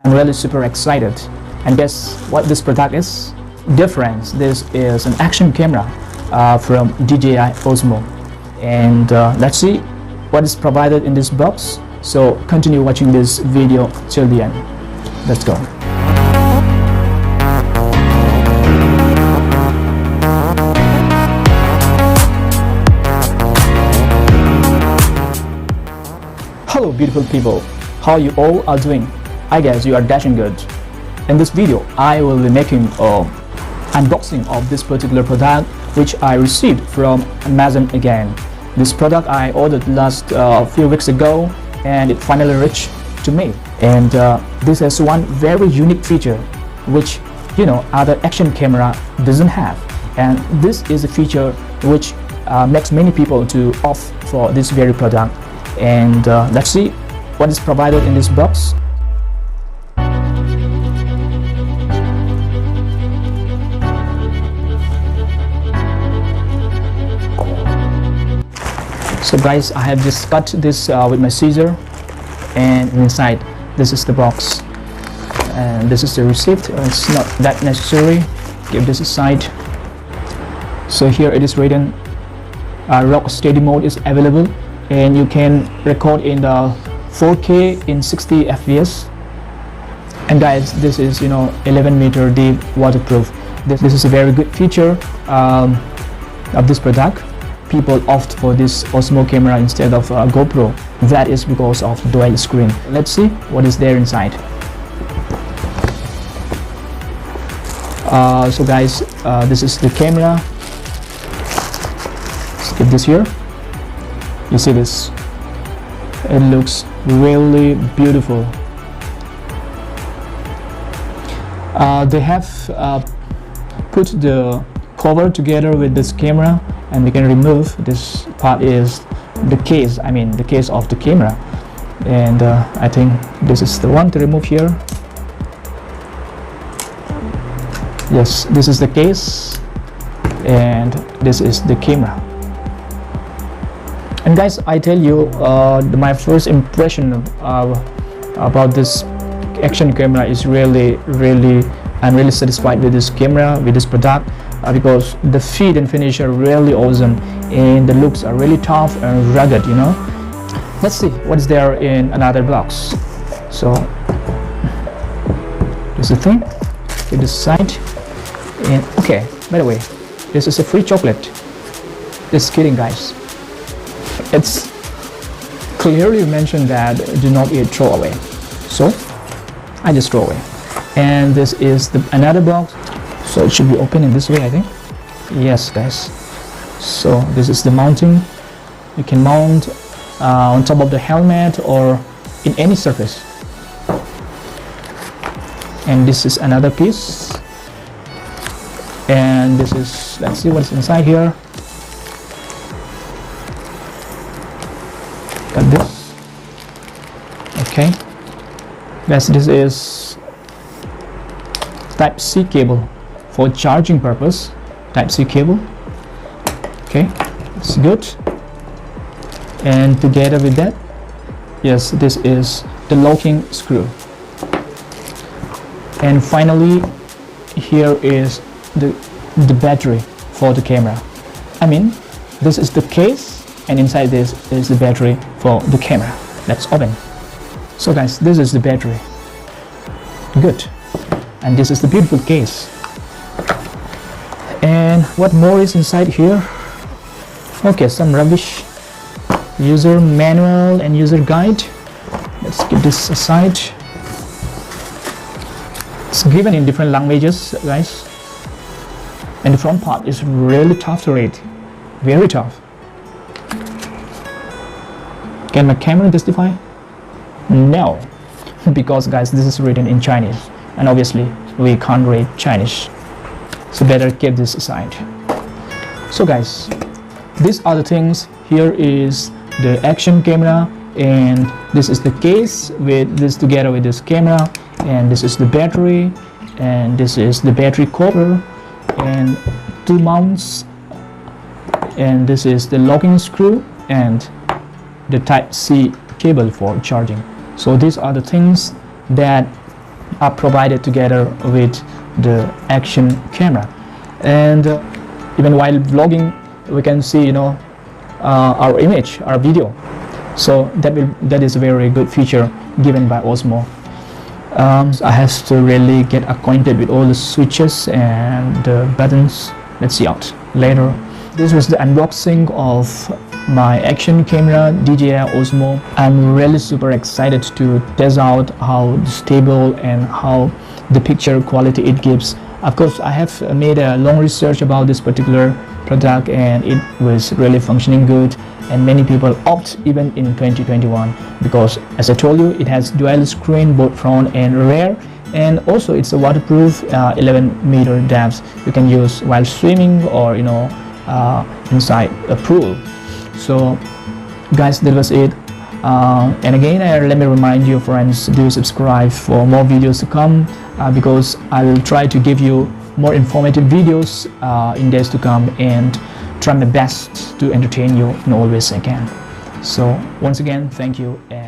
I'm really super excited. And guess what this product is? Dear friends, this is an action camera from DJI OSMO. And let's see what is provided in this box. So continue watching this video till the end. Let's go. Hello beautiful people, how you all are doing? I guess you are dashing good. In this video I will be making an unboxing of this particular product which I received from Amazon again. This product I ordered last few weeks ago and it finally reached to me. And this has one very unique feature which other action camera doesn't have. And this is a feature which makes many people to opt for this very product. And let's see what is provided in this box. So guys, I have just cut this with my scissor, and inside this is the box, and this is the receipt. It's not that necessary. Give this aside. So here it is written rock steady mode is available, and you can record in the 4K in 60 fps. And guys, this is 11 meter deep waterproof. This is a very good feature of this product. People opt for this Osmo camera instead of GoPro. That is because of dual screen. Let's see what is there inside. So guys, this is the camera. Let's get this here. You see this? It looks really beautiful. They have put the cover together with this camera, and we can remove this part is the case. I mean the case of the camera. And I think this is the one to remove here. Yes, this is the case, and this is the camera. And guys, I tell you, my first impression about this action camera is I'm really satisfied with this camera, with this product, because the fit and finish are really awesome, and the looks are really tough and rugged. Let's see what is there in another box. So this is the thing. Get this side, and okay. By the way, this is a free chocolate. Just kidding, guys. It's clearly mentioned that do not eat, throw away. So I just throw away. And this is another box. So it should be open in this way, I think. Yes, guys. So this is the mounting. You can mount on top of the helmet or in any surface. And this is another piece. And this is, let's see what's inside here. Got this. Okay. Guys, this is Type-C cable for charging purpose. Type-C cable. Okay, it's good. And together with that, yes, this is the locking screw. And finally, here is the battery for the camera. I mean, this is the case, and inside this is the battery for the camera. Let's open. So guys, this is the battery. Good. And this is the beautiful case. And what more is inside here? Okay, some rubbish. User manual and user guide. Let's get this aside. It's given in different languages, guys. And the front part is really tough to read. Very tough. Can my camera testify? No. Because guys, this is written in Chinese. And obviously we can't read Chinese, so better keep this aside. So guys, these are the things. Here is the action camera, and this is the case with this together with this camera, and this is the battery, and this is the battery cover, and 2 mounts, and this is the locking screw, and the Type-C cable for charging. So these are the things that are provided together with the action camera. And even while vlogging, we can see, you know, our image, our video. So that is a very good feature given by Osmo. I have to really get acquainted with all the switches and the buttons. Let's see out later. This was the unboxing of my action camera DJI OSMO. I'm really super excited to test out how stable and how the picture quality it gives. Of course, I have made a long research about this particular product, and it was really functioning good, and many people opt even in 2021 because, as I told you, it has dual screen both front and rear, and also it's a waterproof 11-meter depth you can use while swimming or, you know, inside a pool. So guys, that was it. And again, let me remind you friends, do subscribe for more videos to come, because I will try to give you more informative videos in days to come, and try my best to entertain you in all ways I can. So once again, thank you. And